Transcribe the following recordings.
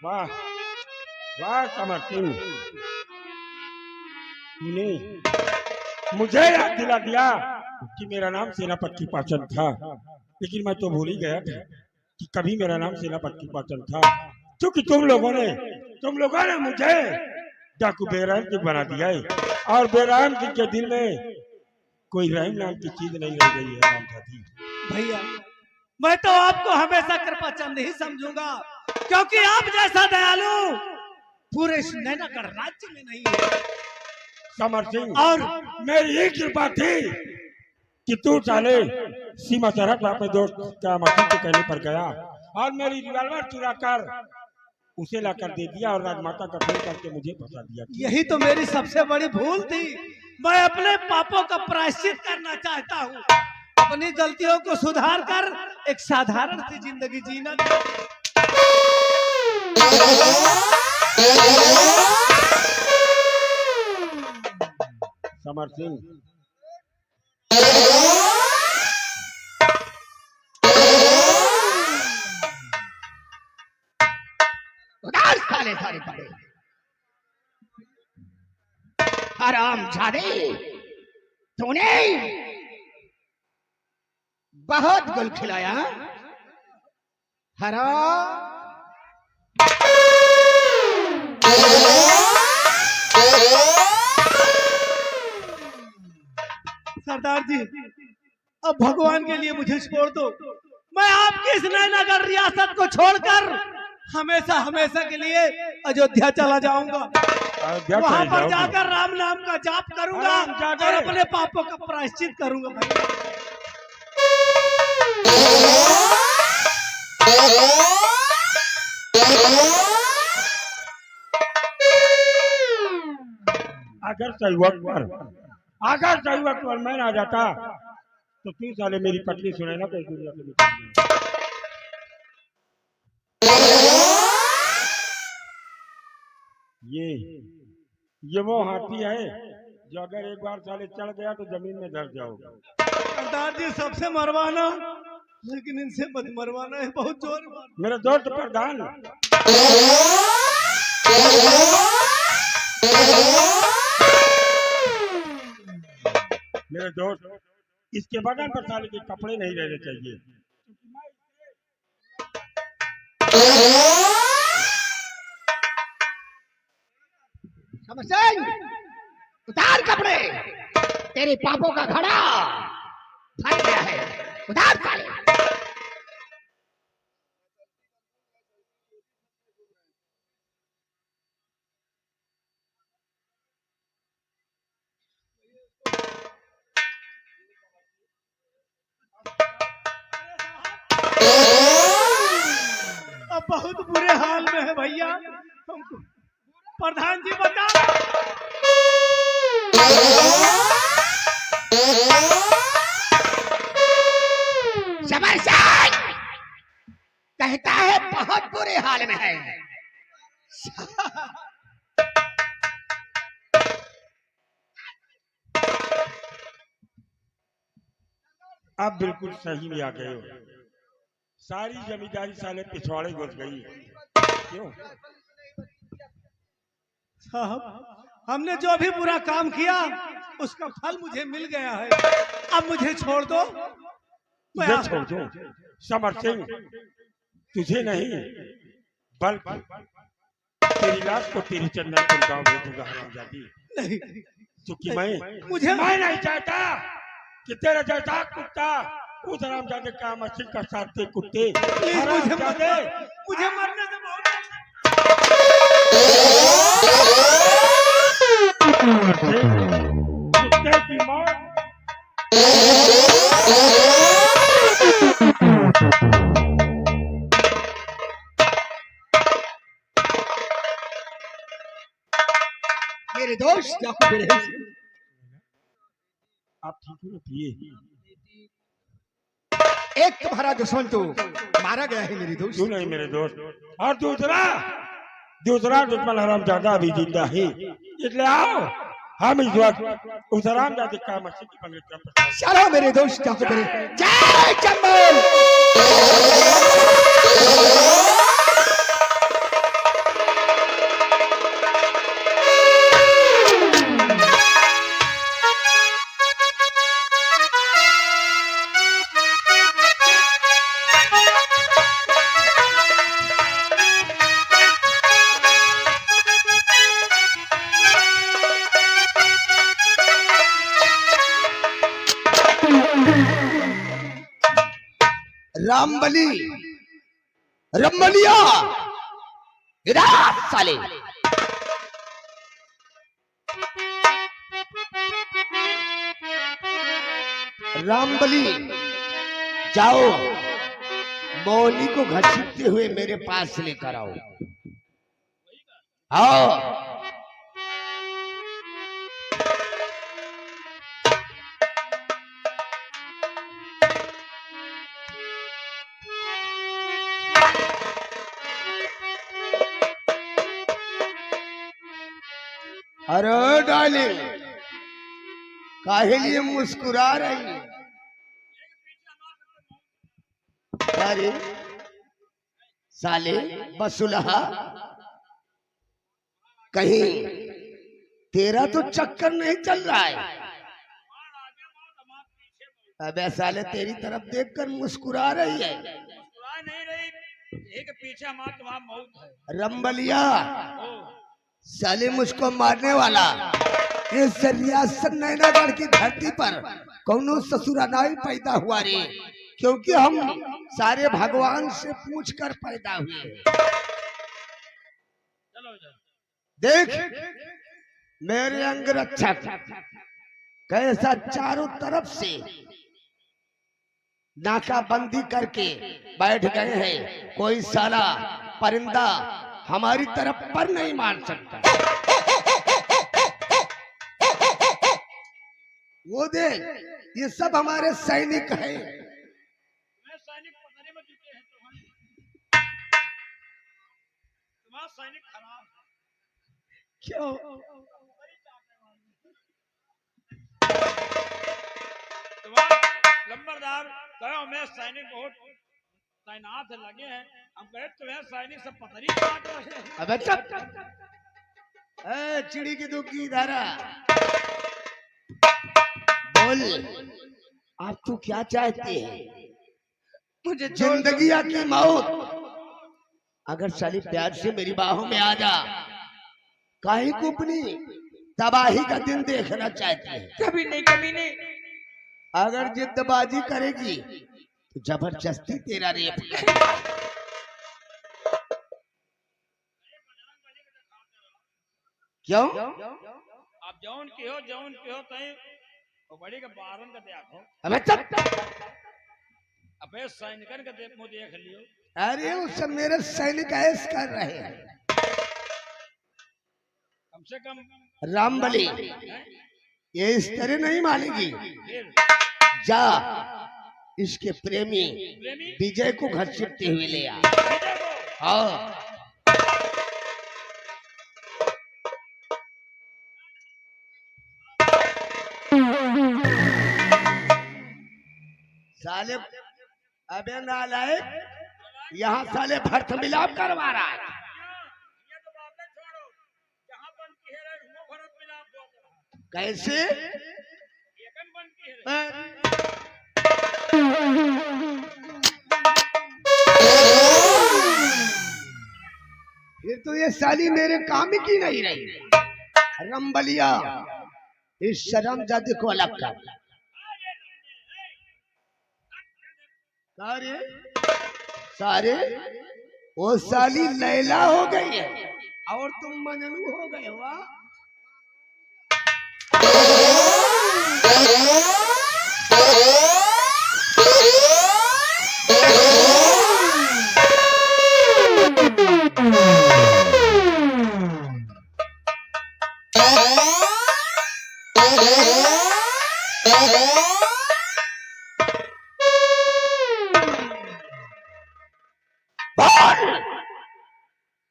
वाह वाह समर सिंह, तूने मुझे याद दिला दिया कि मेरा नाम सेनापति पाचन था, लेकिन मैं तो भूल ही गया था कि कभी मेरा नाम सेनापति पाचन था, क्योंकि तुम लोगों ने मुझे डाकू बेरहम सिंह बना दिया है, और बेरहम सिंह के दिल में कोई रहम नाम की चीज नहीं रह गई है रामजादी। भैया मैं तो आपको हमेशा कृपाचंद ही समझूंगा, क्योंकि आप जैसा दयालु पूरे नैनागढ़ राज्य में नहीं है। समर सिंह, और मेरी ही कृपा थी कि तू चाले सीमा सरहद पर अपने दोस्त का मसीह के कहने पर गया और मेरी रिवॉल्वर चुरा कर उसे लाकर दे दिया और राजमाता का फोन करके मुझे फंसा दिया। यही तो मेरी सबसे बड़ी भूल थी। मैं अपने पापों का प्रायश्चित करना चाहता हूँ, अपनी गलतियों को सुधार कर एक साधारण सी जिंदगी जीना। समर सिंह, उदार साले सारे पड़े हराम जादे, तूने बहुत गुल खिलाया। हराम सरदार जी, अब भगवान के लिए मुझे छोड़ दो। मैं आपकी इस नैनागढ़ रियासत को छोड़कर हमेशा हमेशा के लिए अयोध्या चला जाऊंगा। वहां पर जाकर राम नाम का जाप करूंगा और अपने पापों का प्रायश्चित करूंगा। अगर सही वक्त पर मैं आ जाता तो तू साले मेरी पत्नी सुने ना, कोई दुनिया से निकल। ये वो हाथी है जो अगर एक बार साले चढ़ गया तो जमीन में धर जाओगा। सरदार जी, सबसे मरवाना, लेकिन इनसे मत मरवाना है, बहुत जोर मार। मेरे दोस्त प्रधान, मेरे दोस्त, इसके बदन पर साले के कपड़े नहीं रहने चाहिए। समर सिंह, उतार कपड़े, तेरे पापों का घड़ा फट गया है। उतार साले। अब बहुत बुरे हाल में है भैया, हमको प्रधान जी बता। समर सिंह कहता है बहुत बुरे हाल में है। अब बिल्कुल सही में आ गए हो। सारी जमींदारी साले पिछवाड़े घुस गई। क्यों साहब, हमने जो भी बुरा काम किया उसका फल मुझे मिल गया है। अब मुझे छोड़ दो। तुझे छोड़ दो? समर सिंह, तुझे नहीं बल्कि तेरी लाश को तेरी चंदनपुर गांव भेजूंगा हरामजादी। नहीं, क्योंकि मैं नहीं चाहता कि तेरा जैसा कुत्ता उस हरामजादे का मस्जिद का साथ दे। कुत्ते, मुझे मरने से बहुत कुत्ते की मौत। मेरे दोस्त जाको मेरे आप ठीक हो? पिए। एक तुम्हारा दुश्मन तो मारा गया है मेरे दोस्त। क्यों नहीं मेरे दोस्त? और दूसरा दुश्मन हरामजादा अभी जिंदा है। इसलिए आओ हम इस वक्त उस हरामजादे का मस्जिद की पंगत। चलो मेरे दोस्त जाको मेरे। जय चंबल। रामबली, रमबलिया, इधर आ साले। रामबली, जाओ मौली को घसीटते हुए मेरे पास लेकर आओ। आओ। अरे डार्लिंग, काहे लिए मुस्कुरा रही है? अरे साले बसुलहा, कहीं तेरा तो चक्कर नहीं चल रहा है? अबे साले तेरी तरफ देखकर मुस्कुरा रही है। मुस्कुरा नहीं रही, एक पीछे हमारा तुम्हारा मौत है। रमबलिया, साले मुझको मारने वाला इस रियासत नैनागढ़ की धरती पर कौनो ससुरानाई पैदा हुआ रे, क्योंकि हम सारे भगवान से पूछ कर पैदा हुए। देख मेरे अंग रक्षक कैसा चारों तरफ से नाकाबंदी करके बैठ गए हैं, कोई साला परिंदा हमारी तरफ पर नहीं मार सकता। वो देख, ये सब हमारे सैनिक हैं। सैनिक पकड़े में जीते हैं, तुम्हारा सैनिक खराब है। क्यों? तुम्हारा लंबरदार कहो मैं सैनिक बहुत तैनात लगे हैं, हम कहे तुम्हें सैनिक सब पथरी काट रहे हैं। अबे चुप, चिड़ी की दुखी धारा बोल, आप तू क्या चाहते हैं? मुझे जिंदगी या की मौत? अगर साली प्यार से मेरी बाहों में आ जा, काहे को अपनी तबाही का दिन देखना चाहती है? कभी नहीं, कभी नहीं। अगर जिद्दबाजी करेगी तो जबरदस्ती तेरा रेप करेगा। क्यों? आप जौन के हो तई वो बड़ी के बारन का देखो। अबे चुप, अबे सैनिकन का मुंह देख लियो। अरे उस सब मेरे सैनिक ऐश कर रहे हैं। कम से कम रामबली, ये इस तरह नहीं मानेगी। फिर जा इसके प्रेमी विजय को घसीटते हुए ले आ। हाँ। साले अबे नालायक, यहाँ साले भर्त मिलाप करवा रहा है। ये तो बातें छोड़ो, जहाँ बनती है वो भरत मिलाप होता है। कैसे? एकन बनती है। फिर तो ये साली मेरे काम की नहीं रही। रमबलिया, इस शर्म जाति को अलग कर। सारे सारे वो साली लैला हो गई है और तुम मजनू हो गए हो।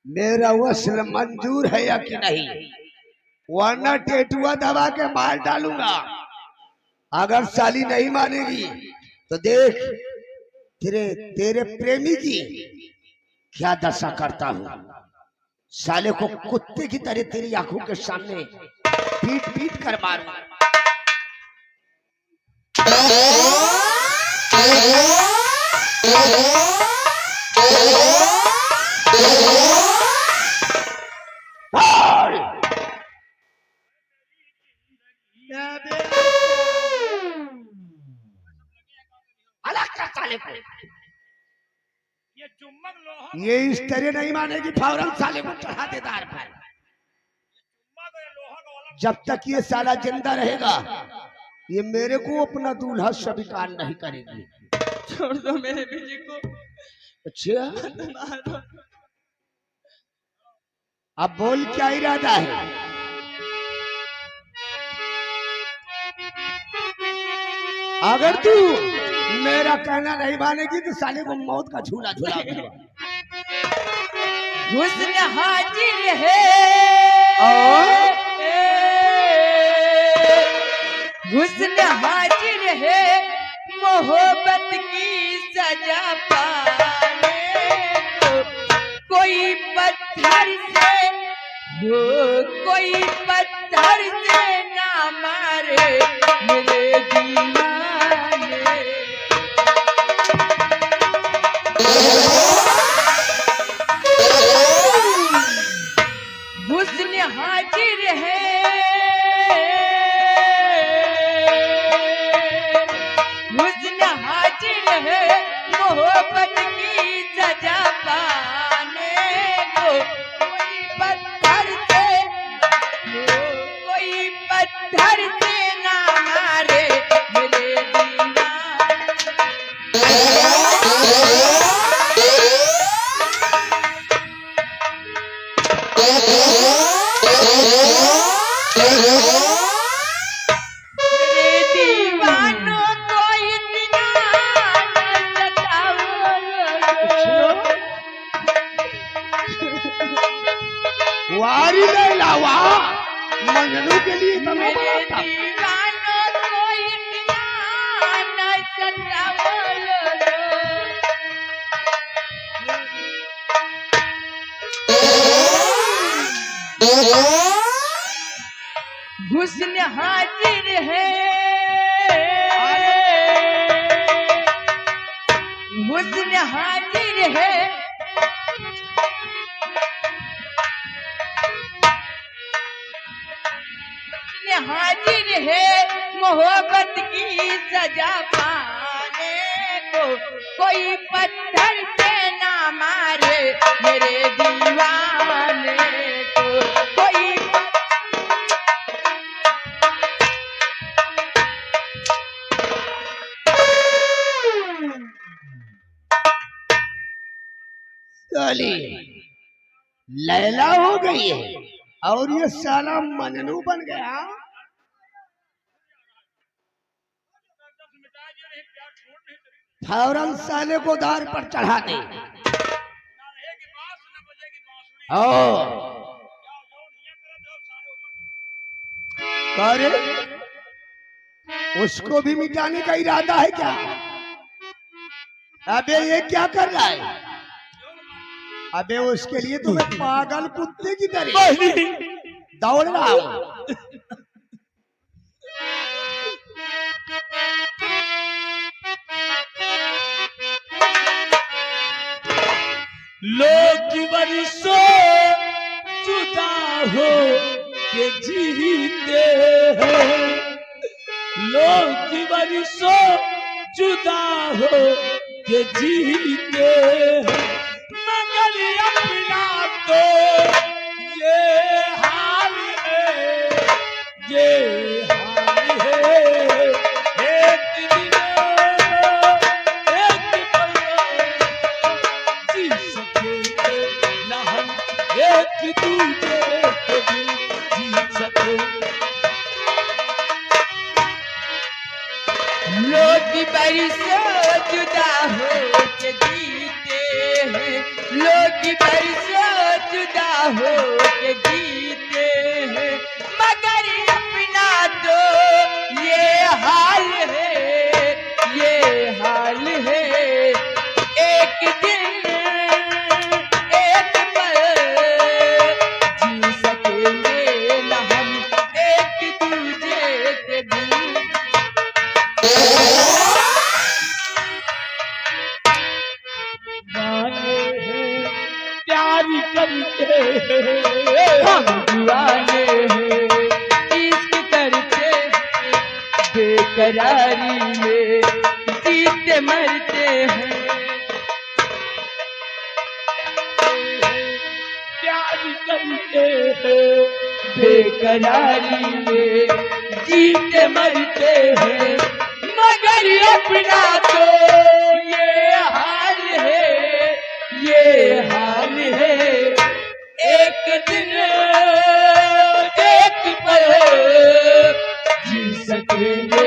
मेरा वस्ल मंजूर है या कि नहीं, वरना टेटुआ दबा के मार डालूंगा। अगर साली नहीं मानेगी तो देख तेरे प्रेमी की क्या दशा करता हूँ। साले को कुत्ते की तरह तेरी आंखों के सामने पीट पीट कर मारूंगा। अलग कर साले को। ये इस तरह नहीं मानेगी, फौरन साले को चढ़ा दे दार पर। जब तक ये साला जिंदा रहेगा ये मेरे को अपना दूल्हा स्वीकार नहीं करेगी। छोड़ दो मेरे बीजी को। अच्छा अब बोल क्या इरादा है? अगर तू मेरा कहना नहीं मानेगी तो साले को मौत का झूला झूला दूंगा। हुस्न हाजिर है हुस्न हाजिर है मोहब्बत की सजा पाने को। कोई पत्थर से कोई पत्थर से ना मारे मेरे दीवाने। हुस्न हाजिर है हुस्न हाजिर है मोहब्बत की सजा पाने को। कोई पत्थर से ना मारे मेरे दीवाने। वारी लैलावा मजनू के लिए इतना बड़ा था। हुस्न हाजिर है हुस्न हाजिर है हाजिर है मोहब्बत की सजा पाने को। कोई पत्थर से ना मारे मेरे दीवाने को। कोई साली लैला हो गई है और ये साला मजनू बन गया। फौरन साले को दार पर चढ़ा दे। करे उसको भी मिटाने का इरादा है क्या? अबे ये क्या कर रहा है? अबे उसके लिए तो मैं पागल कुत्ते की तरह दौड़ रहा हूं। लोग बरसों जुदा हो के जीते हैं। लोग बरसों जुदा हो के जीते हैं। मगर अपना तो ये हाल है ये हाल है। एक दिन एक पल जी सकेंगे न हम एक दूसरे के बिन जी सके। लोग बरसों जुदा हो के जीते हैं। लोग बरसों जुदा हो के जीते हैं। मगर अपना तो ये हाल है ये हाल है। एक दिन एक पल जी सकेंगे न हम एक दूसरे के बिन। प्यार करते हम दीवाने हैं इश्क करते बेकरारी में जीते मरते हैं। करते हैं बेकरारी में जीते मरते हैं मगर अपना तो ये हाल है ये हाल है एक दिन एक पल जी सकेंगे